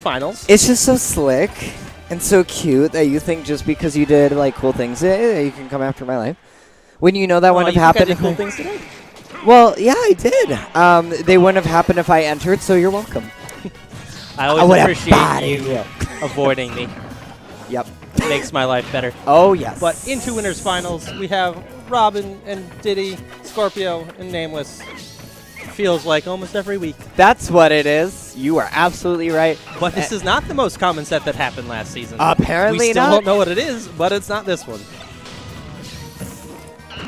Finals. It's just so slick and so cute that you think just because you did like cool things, you can come after my life. When you know that wouldn't have happened. You did cool things today. Well, yeah, I did. They wouldn't have happened if I entered, so you're welcome. I always appreciate you avoiding me. Yep. It makes my life better. Oh, yes. But into Winners Finals, we have Robin and Diddy, Skorpio, and NameLess. Feels like almost every week. That's what it is. You are absolutely right. But this is not the most common set that happened last season. Apparently we still not. don't know what it is, but it's not this one.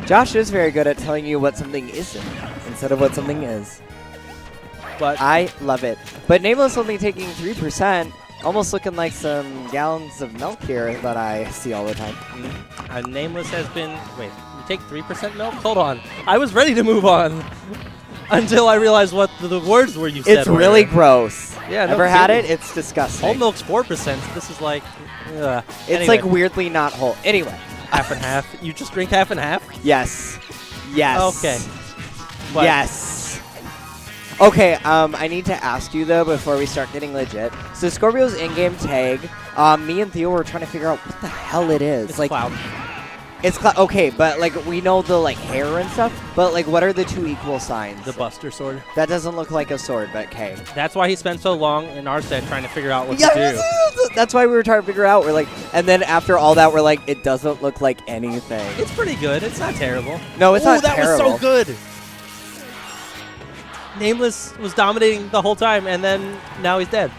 Jaaahsh is very good at telling you what something isn't instead of what something is. But I love it. But NameLess only taking 3%, almost looking like some gallons of milk here that I see all the time. NameLess has been... Wait, you take 3% milk? Hold on. I was ready to move on. Until I realized what the words were you said. It's really gross. Yeah, Never had it? It's disgusting. Whole milk's 4%. This is like... It's like weirdly not whole. Anyway. Half and half. You just drink half and half? Yes. Yes. Okay. But yes. Okay, I need to ask you, though, before we start getting legit. So Skorpio's in-game tag, me and Theo were trying to figure out what the hell it is. It's like Cloud. It's okay, but like we know the like hair and stuff, but like what are the two equal signs? The Buster Sword. That doesn't look like a sword, but okay. That's why he spent so long in our set trying to figure out what to do. That's why we were trying to figure out. We're like, and then after all that, we're like, it doesn't look like anything. It's pretty good. It's not terrible. No, it's not terrible. That was so good. NameLess was dominating the whole time, and then now he's dead.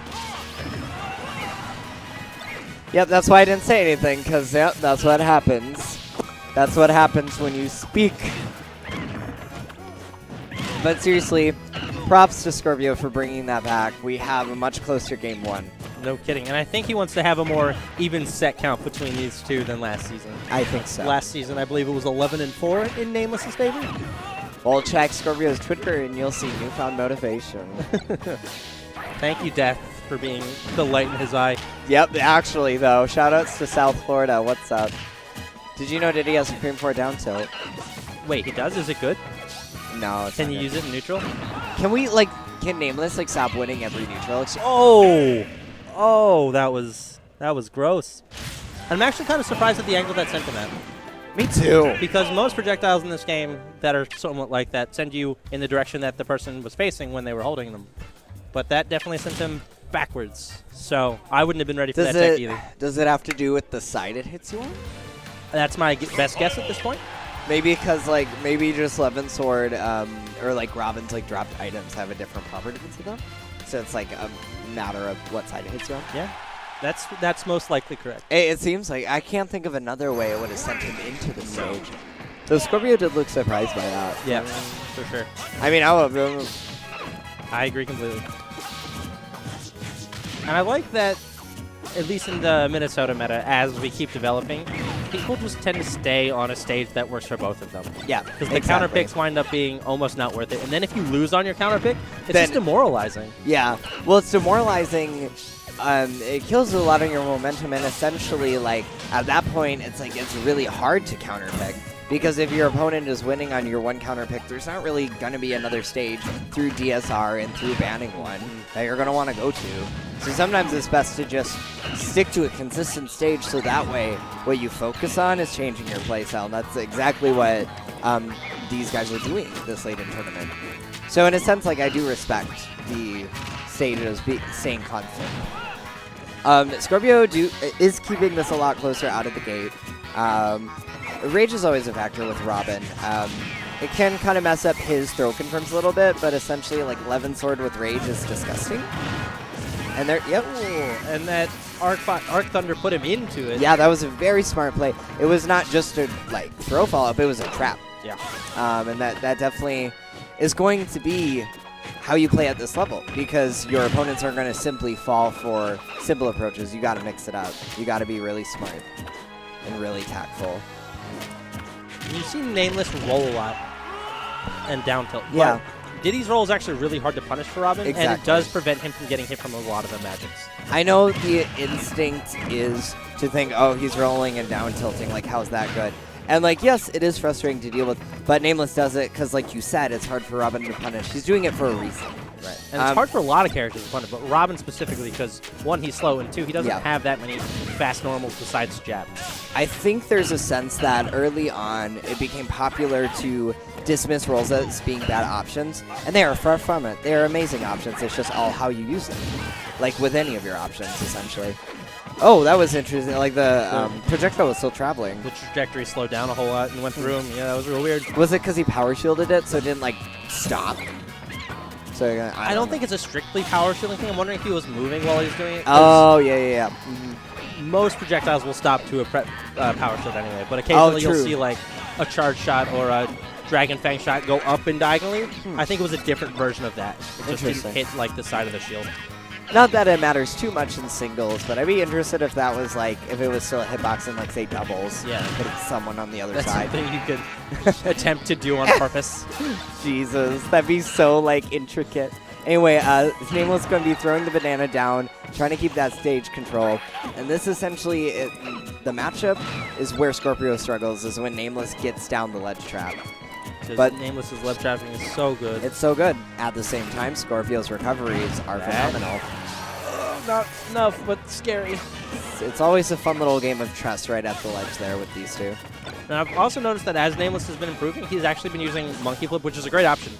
Yep, that's why I didn't say anything, because yep, that's what happens. That's what happens when you speak. But seriously, props to Skorpio for bringing that back. We have a much closer game one. No kidding. And I think he wants to have a more even set count between these two than last season. I think so. Last season, I believe it was 11-4 in NameLess's favor. Well, check Skorpio's Twitter and you'll see newfound motivation. Thank you, Death, for being the light in his eye. Yep, actually, though. Shoutouts to South Florida. What's up? Did you know Diddy has Supreme 4 down tilt? Wait, he does? Is it good? No, it's Can you use it in neutral? Can we, like, can NameLess, like, stop winning every neutral? Oh! Oh, that was gross. I'm actually kind of surprised at the angle that sent him at. Me too. Because most projectiles in this game that are somewhat like that send you in the direction that the person was facing when they were holding them. But that definitely sent him backwards. So I wouldn't have been ready for that tech either. Does it have to do with the side it hits you on? That's my best guess at this point. Maybe because, like, maybe just Levin's sword or, like, Robin's, like, dropped items have a different property to them. So it's, like, a matter of what side it hits you on. Yeah, that's most likely correct. It seems like I can't think of another way it would have sent him into the stage. So Skorpio did look surprised by that. Yeah, for sure. I mean, I agree completely. And I like that, at least in the Minnesota meta, as we keep developing, people just tend to stay on a stage that works for both of them. Yeah, because the counter picks wind up being almost not worth it. And then if you lose on your counter pick, it's then, just demoralizing. Yeah, well, it's demoralizing. It kills a lot of your momentum, and essentially, like, at that point, it's like it's really hard to counter pick. Because if your opponent is winning on your one counter pick, there's not really going to be another stage through DSR and through banning one that you're going to want to go to. So sometimes it's best to just stick to a consistent stage so that way what you focus on is changing your playstyle. And that's exactly what these guys are doing this late in tournament. So in a sense, like, I do respect the stages staying constant. Skorpio is keeping this a lot closer out of the gate. Rage is always a factor with Robin. It can kind of mess up his throw confirms a little bit, but essentially, like, Levin Sword with Rage is disgusting. And there, yep. Ooh, and that Arc Thunder put him into it. Yeah, that was a very smart play. It was not just a, like, throw follow-up, it was a trap. Yeah. And that definitely is going to be how you play at this level, because your opponents are going to simply fall for simple approaches. You got to mix it up. You got to be really smart and really tactful. You've seen NameLess roll a lot and down tilt. Yeah. But Diddy's roll is actually really hard to punish for Robin, exactly. and it does prevent him from getting hit from a lot of the magics. I know the instinct is to think, oh, he's rolling and down tilting, like, how's that good? And, like, yes, it is frustrating to deal with, but NameLess does it because, like you said, it's hard for Robin to punish. He's doing it for a reason. Right. And it's hard for a lot of characters to punish, but Robin specifically because, one, he's slow, and two, he doesn't have that many fast normals besides jab. I think there's a sense that early on it became popular to dismiss rolls as being bad options, and they are far from it. They are amazing options. It's just all how you use them, like with any of your options, essentially. Oh, that was interesting. Like the projectile was still traveling. The trajectory slowed down a whole lot and went through him. Yeah, that was real weird. Was it because he power shielded it, so it didn't like stop? So I don't think it's a strictly power shielding thing. I'm wondering if he was moving while he was doing it. Oh yeah. Mm-hmm. Most projectiles will stop to a power shield anyway, but occasionally you'll see like a charge shot or a Dragon Fang shot go up and diagonally. I think it was a different version of that. It just didn't hit like the side of the shield. Not that it matters too much in singles, but I'd be interested if that was like, if it was still a hitbox in like say doubles. Yeah. Putting someone on the other That's side. something you could attempt to do on purpose. Jesus, that'd be so like intricate. Anyway, NameLess is going to be throwing the banana down, trying to keep that stage control. And this essentially, the matchup is where Skorpio struggles, is when NameLess gets down the ledge trap. But NameLess's ledge trapping is so good. It's so good. At the same time, Skorpio's recoveries are phenomenal. Not enough, but scary. It's always a fun little game of chess right at the ledge there with these two. And I've also noticed that as NameLess has been improving, he's actually been using Monkey Flip, which is a great option.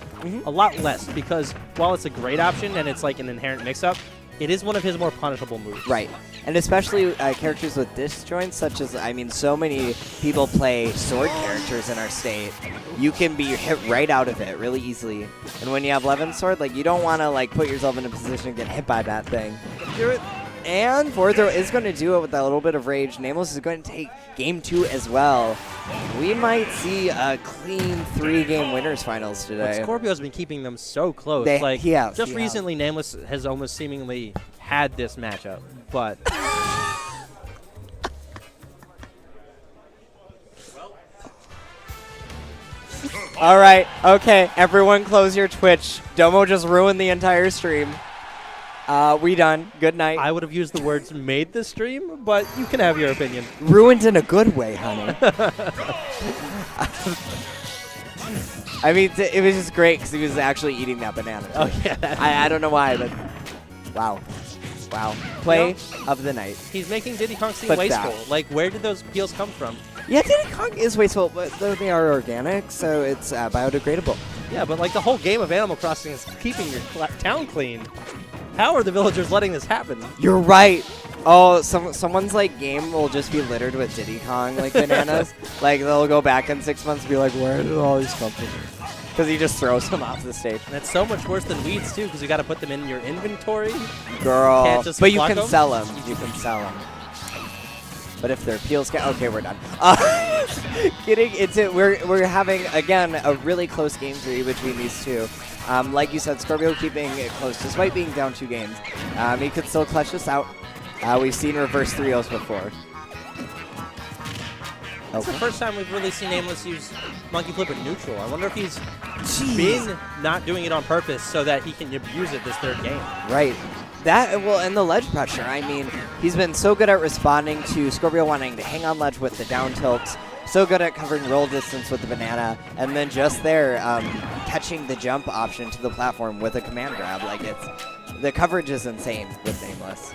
A lot less, because while it's a great option and it's like an inherent mix-up, it is one of his more punishable moves. Right. And especially characters with disjoints, such as, I mean, so many people play sword characters in our state. You can be hit right out of it really easily. And when you have Levin Sword, like, you don't want to, like, put yourself in a position to get hit by that thing. And forward throw is going to do it with that little bit of rage. NameLess is going to take game 2 as well. We might see a clean 3-game winners finals today. But Skorpio's been keeping them so close. Just recently, NameLess has almost seemingly had this matchup, but all right, okay, everyone close your Twitch. Domo just ruined the entire stream. We done. Good night. I would have used the words "made the stream," but you can have your opinion. Ruined in a good way, honey. I mean, it was just great because he was actually eating that banana. Oh yeah. I don't know why, but wow. Wow. Play of the night. He's making Diddy Kong seem wasteful. Like, where did those peels come from? Yeah, Diddy Kong is wasteful, but they are organic, so it's biodegradable. Yeah, but like the whole game of Animal Crossing is keeping your town clean. How are the villagers letting this happen? You're right. Oh, someone's like game will just be littered with Diddy Kong like bananas. Like they'll go back in 6 months and be like, where did all these come from? Because he just throws them off the stage. And it's so much worse than weeds too, because you got to put them in your inventory. Girl, can't just but you can them. sell them. You can sell them. But if their peels okay, we're done. Kidding. We're having again a really close game 3 between these two. Like you said, Skorpio keeping it close despite being down 2 games. He could still clutch this out. We've seen reverse 3-0s before. It's the first time we've really seen NameLess use Monkey Flip in neutral. I wonder if he's been not doing it on purpose so that he can abuse it this 3rd game. Right. And the ledge pressure. I mean, he's been so good at responding to Skorpio wanting to hang on ledge with the down tilts. So good at covering roll distance with the banana. And then just there, catching the jump option to the platform with a command grab. Like, the coverage is insane with NameLess.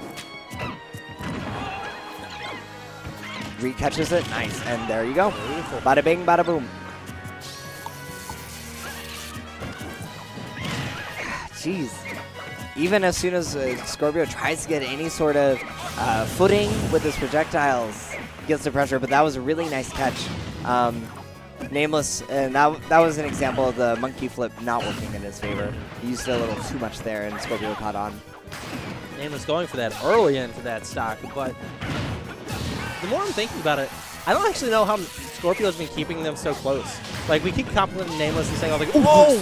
Re-catches it. Nice. And there you go. Beautiful. Bada bing, bada boom. Jeez. Even as soon as Skorpio tries to get any sort of footing with his projectiles, gets the pressure, but that was a really nice catch. NameLess, and that was an example of the monkey flip not working in his favor. He used a little too much there, and Skorpio caught on. NameLess going for that early into that stock, but the more I'm thinking about it, I don't actually know how Skorpio's been keeping them so close. Like, we keep complimenting NameLess and saying, all like, whoa!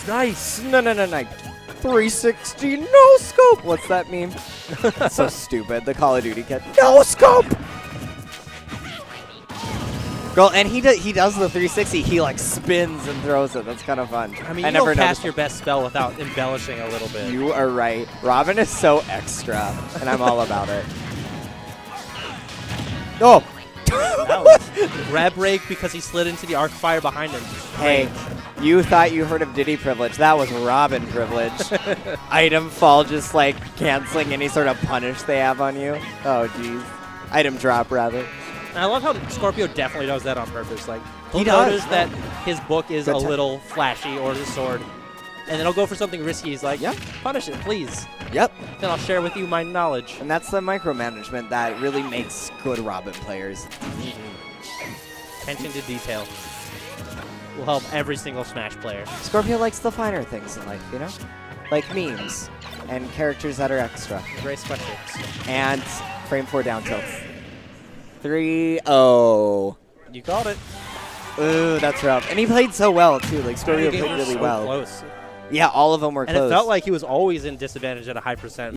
Nice! No. 360 no scope. What's that mean? So stupid. The Call of Duty kid. No scope. Girl, and he does the 360. He like spins and throws it. That's kind of fun. I mean, you don't cast your best spell without embellishing a little bit. You are right. Robin is so extra, and I'm all about it. Oh. That was grab rake because he slid into the arc fire behind him. Hey, You thought you heard of Diddy privilege. That was Robin privilege. Item fall, just like canceling any sort of punish they have on you. Oh, jeez. Item drop, rather. And I love how Skorpio definitely does that on purpose. Like, he'll He does. notice that his book is Good a time. little flashy or the sword. And then he'll go for something risky. He's like, Yeah. punish it, please. Yep. Then I'll share with you my knowledge. And that's the micromanagement that really makes good Robin players. Attention to detail will help every single Smash player. Skorpio likes the finer things in life, you know? Like memes and characters that are extra. Grace sweatshirts. And frame 4 down tilts. 3-0. You called it. Ooh, that's rough. And he played so well, too. Like, Skorpio Games played were really so well. Close. Yeah, all of them were And close. it felt like he was always in disadvantage at a high percent.